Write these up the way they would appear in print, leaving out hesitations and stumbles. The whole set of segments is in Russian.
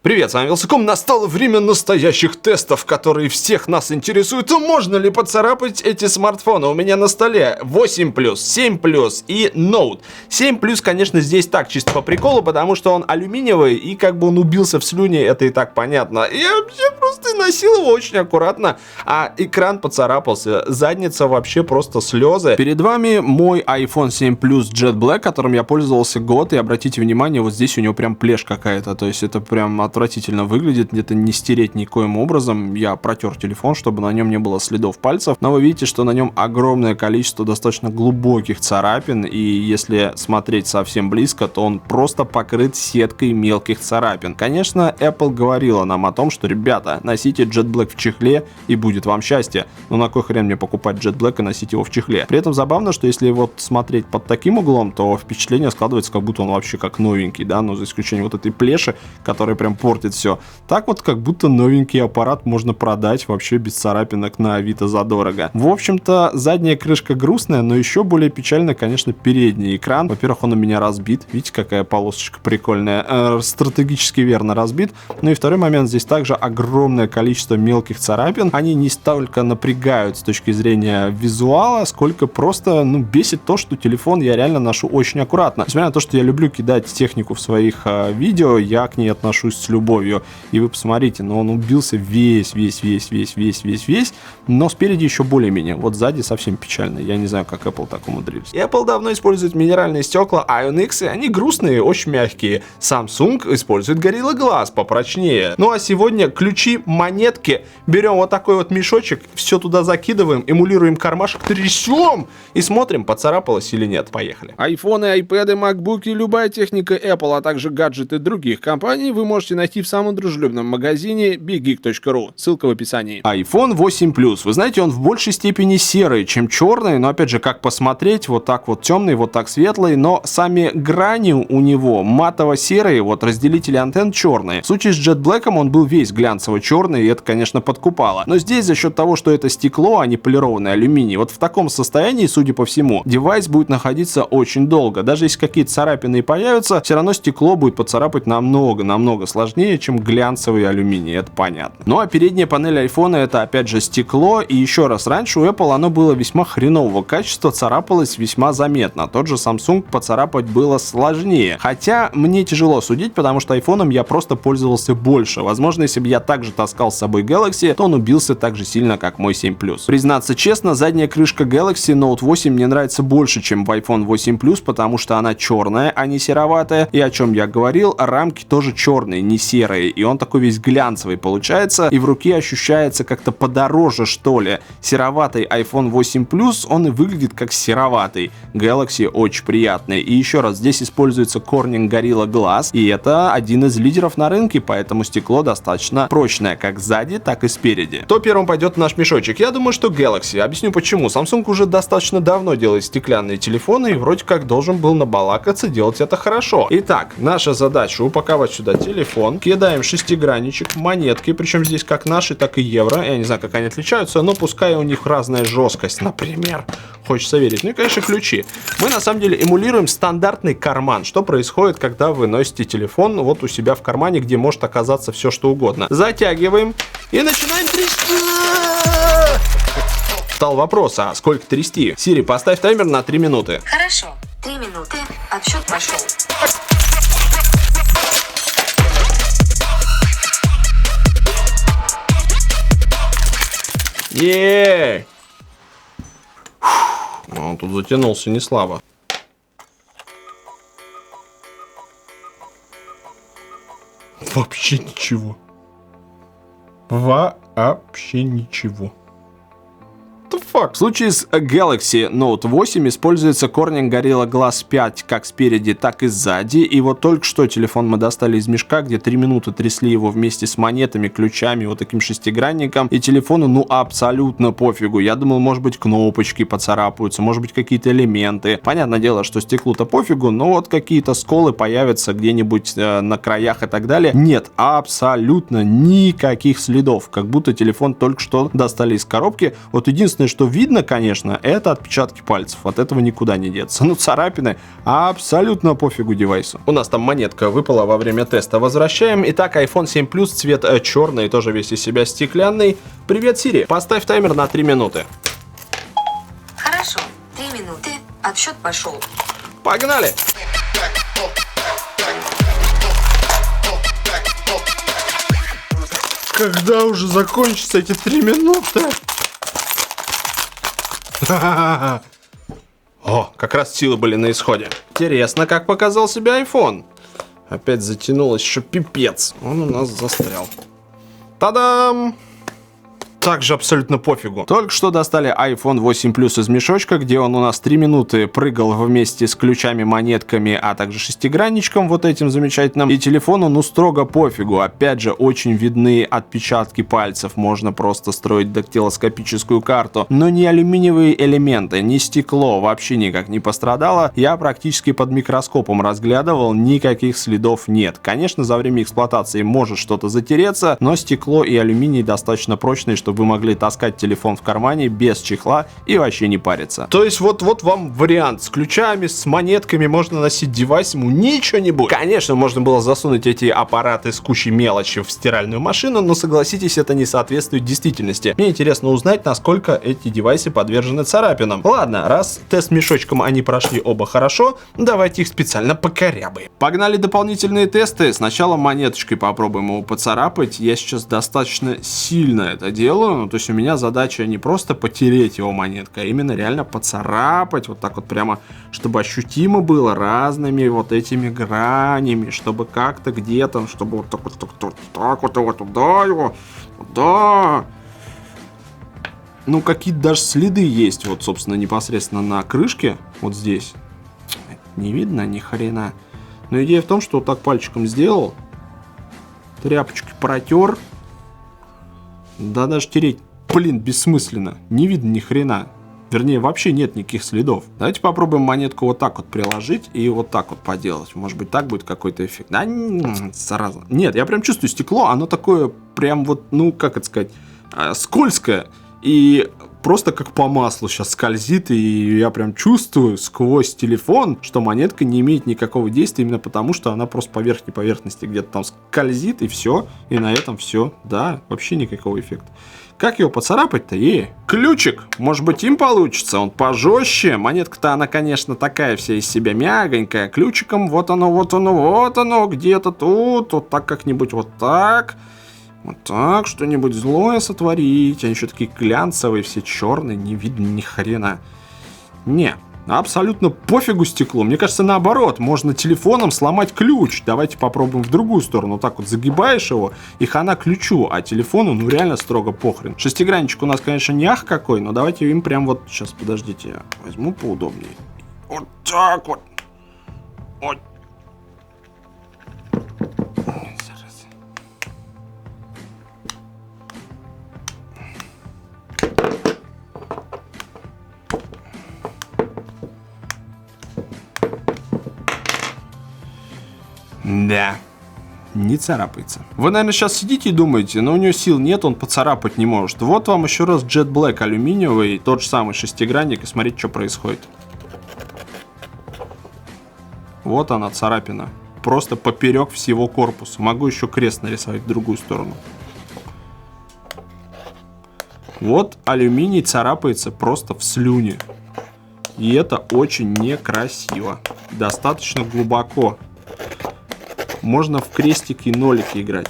Привет, с вами Вилсаком. Настало время настоящих тестов, которые всех нас интересуют. Можно ли поцарапать эти смартфоны? У меня на столе 8 Plus, 7 Plus и Note. 7 Plus, конечно, здесь так, чисто по приколу, потому что он алюминиевый и как бы он убился в слюне, это и так понятно. Я вообще просто носил его очень аккуратно, а экран поцарапался, задница вообще просто слезы. Перед вами мой iPhone 7 Plus Jet Black, которым я пользовался год, и обратите внимание, вот здесь у него прям плешь какая-то, то есть это прям отвратительно выглядит, где-то не стереть никоим образом. Я протер телефон, чтобы на нем не было следов пальцев, но вы видите, что на нем огромное количество достаточно глубоких царапин, и если смотреть совсем близко, то он просто покрыт сеткой мелких царапин. Конечно, Apple говорила нам о том, что, ребята, носите Jet Black в чехле и будет вам счастье. Но на кой хрен мне покупать Jet Black и носить его в чехле? При этом забавно, что если вот смотреть под таким углом, то впечатление складывается, как будто он вообще как новенький, да, но за исключением вот этой плеши, которая прям портит все. Так вот, как будто новенький аппарат можно продать вообще без царапинок на Авито задорого. В общем-то, задняя крышка грустная, но еще более печально, конечно, передний экран. Во-первых, он у меня разбит. Видите, какая полосочка прикольная. Стратегически верно разбит. Ну и второй момент, здесь также огромное количество мелких царапин. Они не столько напрягают с точки зрения визуала, сколько просто, бесит то, что телефон я реально ношу очень аккуратно. Несмотря на то, что я люблю кидать технику в своих видео, я к ней отношусь с любовью. И вы посмотрите, он убился весь, но спереди еще более-менее. Вот сзади совсем печально. Я не знаю, как Apple так умудрились. Apple давно использует минеральные стекла Ion X, и они грустные, очень мягкие. Samsung использует Gorilla Glass попрочнее. Ну а сегодня ключи, монетки. Берем вот такой вот мешочек, все туда закидываем, эмулируем кармашек, трясем и смотрим, поцарапалось или нет. Поехали. Айфоны, айпэды, макбуки, любая техника Apple, а также гаджеты других компаний вы можете найти в самом дружелюбном магазине biggeek.ru. Ссылка в описании. iPhone 8 Plus. Вы знаете, он в большей степени серый, чем черный, но опять же, как посмотреть, вот так вот темный, вот так светлый, но сами грани у него матово-серые, вот разделители антенн черные. В случае с Jet Black он был весь глянцево-черный, и это, конечно, подкупало. Но здесь за счет того, что это стекло, а не полированный алюминий, вот в таком состоянии, судя по всему, девайс будет находиться очень долго. Даже если какие-то царапины и появятся, все равно стекло будет поцарапать намного сложнее, чем глянцевый алюминий, это понятно. Ну а передняя панель айфона это опять же стекло, и еще раз, раньше у Apple оно было весьма хренового качества, царапалось весьма заметно. Тот же Samsung поцарапать было сложнее. Хотя мне тяжело судить, потому что айфоном я просто пользовался больше. Возможно, если бы я также таскал с собой Galaxy, то он убился так же сильно, как мой 7 Plus. Признаться честно, задняя крышка Galaxy Note 8 мне нравится больше, чем в iPhone 8 Plus, потому что она черная, а не сероватая. И о чем я говорил, рамки тоже черные, не серые. И он такой весь глянцевый получается, и в руке ощущается как-то подороже, что ли. Сероватый iPhone 8 Plus, он и выглядит как сероватый. Galaxy очень приятный. И еще раз, здесь используется Corning Gorilla Glass, и это один из лидеров на рынке, поэтому стекло достаточно прочное, как сзади, так и спереди. Кто первым пойдет в наш мешочек? Я думаю, что Galaxy. Объясню почему. Samsung уже достаточно давно делает стеклянные телефоны, и вроде как должен был набалакаться, делать это хорошо. Итак, наша задача упаковать сюда телефон, кидаем шестигранничек, монетки, причем здесь как наши, так и евро. Я не знаю, как они отличаются, но пускай у них разная жесткость, например. Хочется верить. Ну и, конечно, ключи. Мы, на самом деле, эмулируем стандартный карман. Что происходит, когда вы носите телефон вот у себя в кармане, где может оказаться все, что угодно. Затягиваем и начинаем трясти. Стал вопрос, а сколько трясти? Сири, поставь таймер на 3 минуты. Хорошо, 3 минуты. Отсчет пошел. Еее! Он тут затянулся не слабо. Вообще ничего. Вообще ничего. В случае с Galaxy Note 8 используется Corning Gorilla Glass 5 как спереди, так и сзади. И вот только что телефон мы достали из мешка, где 3 минуты трясли его вместе с монетами, ключами, вот таким шестигранником. И телефону абсолютно пофигу. Я думал, может быть, кнопочки поцарапаются, может быть, какие-то элементы. Понятное дело, что стеклу-то пофигу, но вот какие-то сколы появятся где-нибудь на краях и так далее. Нет, абсолютно никаких следов. Как будто телефон только что достали из коробки. Вот единственное, что что видно, конечно, это отпечатки пальцев. От этого никуда не деться. Ну, царапины абсолютно пофигу девайсу. У нас там монетка выпала во время теста. Возвращаем. Итак, iPhone 7 Plus, цвет черный, тоже весь из себя стеклянный. Привет, Siri. Поставь таймер на 3 минуты. Хорошо. 3 минуты. Отсчет пошел. Погнали! Когда уже закончатся эти 3 минуты? О, как раз силы были на исходе. Интересно, как показал себя iPhone. Опять затянулось, еще пипец. Он у нас застрял. Та-дам! Также абсолютно пофигу. Только что достали iPhone 8 Plus из мешочка, где он у нас 3 минуты прыгал вместе с ключами, монетками, а также шестигранничком вот этим замечательным. И телефону, ну, строго пофигу. Опять же, очень видны отпечатки пальцев. Можно просто строить дактилоскопическую карту. Но ни алюминиевые элементы, ни стекло вообще никак не пострадало. Я практически под микроскопом разглядывал, никаких следов нет. Конечно, за время эксплуатации может что-то затереться, но стекло и алюминий достаточно прочные, чтобы вы могли таскать телефон в кармане без чехла и вообще не париться. То есть вот вам вариант. С ключами, с монетками можно носить девайс, ему ничего не будет. Конечно, можно было засунуть эти аппараты с кучей мелочи в стиральную машину, но согласитесь, это не соответствует действительности. Мне интересно узнать, насколько эти девайсы подвержены царапинам. Ладно, раз тест мешочком они прошли оба хорошо, давайте их специально покорябаем. Погнали дополнительные тесты. Сначала монеточкой попробуем его поцарапать. Я сейчас достаточно сильно это делаю. Ну, то есть у меня задача не просто потереть его монеткой, а именно реально поцарапать, вот так вот прямо, чтобы ощутимо было разными вот этими гранями, чтобы как-то где-то, чтобы вот так вот его туда его, туда. Ну, какие-то даже следы есть, вот, собственно, непосредственно на крышке, вот здесь. Не видно ни хрена. Но идея в том, что вот так пальчиком сделал, тряпочкой протер. Да даже тереть, блин, бессмысленно. Не видно ни хрена. Вернее, вообще нет никаких следов. Давайте попробуем монетку вот так вот приложить и вот так вот поделать. Может быть, так будет какой-то эффект. Да, зараза. Нет, я прям чувствую стекло. Оно такое прям вот, ну, как это сказать, скользкое. И просто как по маслу сейчас скользит. И я прям чувствую сквозь телефон, что монетка не имеет никакого действия. Именно потому, что она просто по верхней поверхности где-то там скользит. И все. И на этом все. Да, вообще никакого эффекта. Как его поцарапать-то? Ключик. Может быть, им получится. Он пожестче. Монетка-то она, конечно, такая вся из себя мягонькая. Ключиком вот оно. Где-то тут. Вот так как-нибудь вот так. Вот так, что-нибудь злое сотворить. Они еще такие глянцевые, все черные, не видно ни хрена. Не, абсолютно пофигу стекло. Мне кажется, наоборот, можно телефоном сломать ключ. Давайте попробуем в другую сторону. Вот так вот загибаешь его, и хана ключу, а телефону, ну, реально строго похрен. Шестигранничек у нас, конечно, не ах какой, но давайте им прям вот... Сейчас, подождите, я возьму поудобнее. Вот так вот. Вот. Да, не царапается. Вы, наверное, сейчас сидите и думаете, но у него сил нет, он поцарапать не может. Вот вам еще раз Jet Black алюминиевый, тот же самый шестигранник, и смотрите, что происходит. Вот она, царапина. Просто поперек всего корпуса. Могу еще крест нарисовать в другую сторону. Вот алюминий царапается просто в слюне. И это очень некрасиво. Достаточно глубоко. Можно в крестики и нолики играть.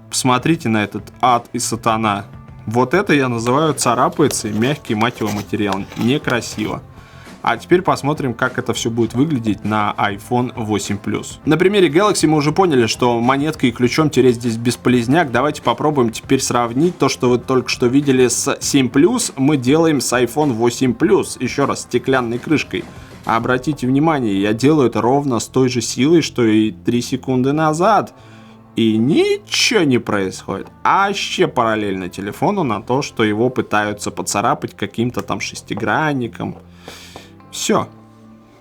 Посмотрите на этот ад и сатана. Вот это я называю царапается и мягкий, мать его, материал. Некрасиво. А теперь посмотрим, как это все будет выглядеть на iPhone 8 Plus. На примере Galaxy мы уже поняли, что монеткой и ключом тереть здесь бесполезняк. Давайте попробуем теперь сравнить то, что вы только что видели с 7 Plus. Мы делаем с iPhone 8 Plus. Еще раз, стеклянной крышкой. Обратите внимание, я делаю это ровно с той же силой, что и 3 секунды назад. И ничего не происходит. А вообще параллельно телефону на то, что его пытаются поцарапать каким-то там шестигранником. Все.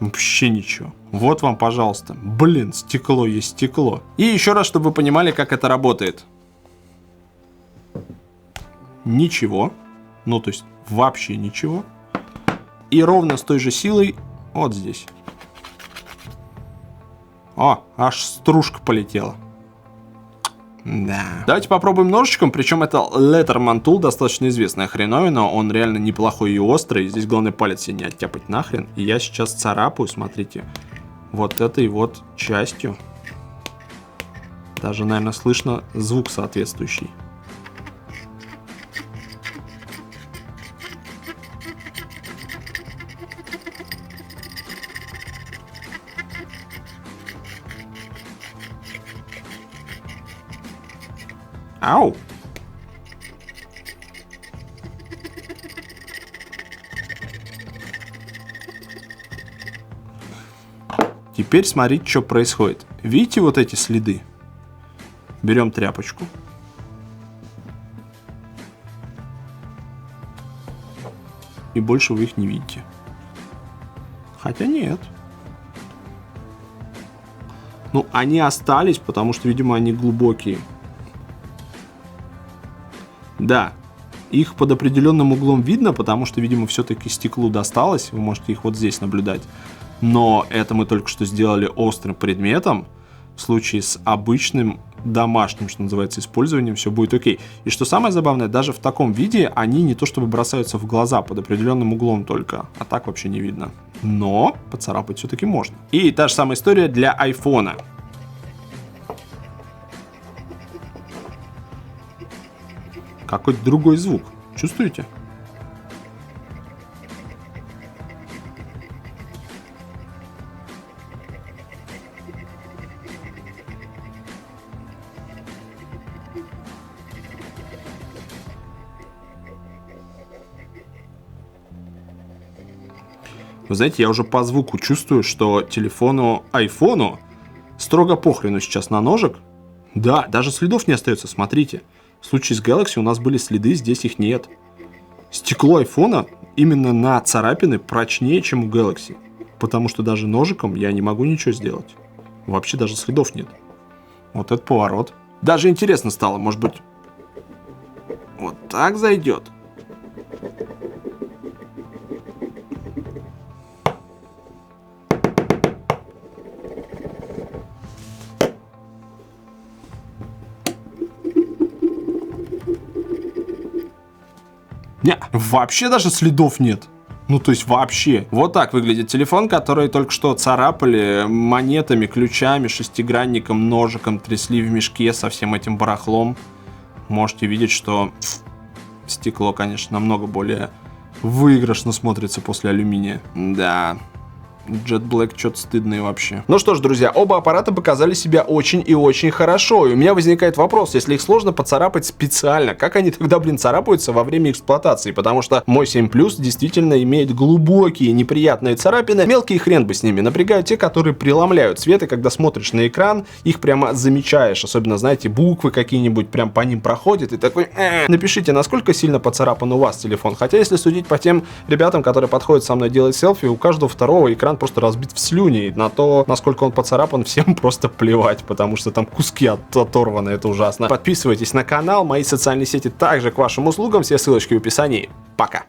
Вообще ничего. Вот вам, пожалуйста. Блин, стекло есть стекло. И еще раз, чтобы вы понимали, как это работает. Ничего. Ну, то есть вообще ничего. И ровно с той же силой вот здесь. О, аж стружка полетела. Да. Давайте попробуем ножичком, причем это Letterman Tool, достаточно известная хреновина, он реально неплохой и острый, здесь главное палец себе не оттяпать нахрен. И я сейчас царапаю, смотрите, вот этой вот частью. Даже, наверное, слышно звук соответствующий. Ау! Теперь смотрите, что происходит. Видите вот эти следы? Берем тряпочку. И больше вы их не видите. Хотя нет. Ну, они остались, потому что, видимо, они глубокие. Да, их под определенным углом видно, потому что, видимо, все-таки стеклу досталось. Вы можете их вот здесь наблюдать. Но это мы только что сделали острым предметом. В случае с обычным домашним, что называется, использованием, все будет окей. И что самое забавное, даже в таком виде они не то чтобы бросаются в глаза, под определенным углом только. А так вообще не видно. Но поцарапать все-таки можно. И та же самая история для айфона. Какой-то другой звук. Чувствуете? Вы знаете, я уже по звуку чувствую, что айфону строго похрену сейчас на ножик. Да, даже следов не остается, смотрите. В случае с Galaxy у нас были следы, здесь их нет. Стекло айфона именно на царапины прочнее, чем у Galaxy. Потому что даже ножиком я не могу ничего сделать. Вообще даже следов нет. Вот этот поворот. Даже интересно стало, может быть, вот так зайдет. Не, вообще даже следов нет. Ну, то есть вообще. Вот так выглядит телефон, который только что царапали монетами, ключами, шестигранником, ножиком, трясли в мешке со всем этим барахлом. Можете видеть, что стекло, конечно, намного более выигрышно смотрится после алюминия. Да. Jet Black что-то стыдное вообще. Ну что ж, друзья, оба аппарата показали себя очень и очень хорошо. И у меня возникает вопрос, если их сложно поцарапать специально, как они тогда, царапаются во время эксплуатации? Потому что мой 7 Plus действительно имеет глубокие неприятные царапины. Мелкий хрен бы с ними. Напрягают те, которые преломляют цвет, и когда смотришь на экран, их прямо замечаешь. Особенно, знаете, буквы какие-нибудь прям по ним проходят, и такой... Напишите, насколько сильно поцарапан у вас телефон. Хотя, если судить по тем ребятам, которые подходят со мной делать селфи, у каждого второго экран просто разбит в слюни. На то, насколько он поцарапан, всем просто плевать, потому что там куски оторваны, это ужасно. Подписывайтесь на канал, мои социальные сети также к вашим услугам, все ссылочки в описании. Пока!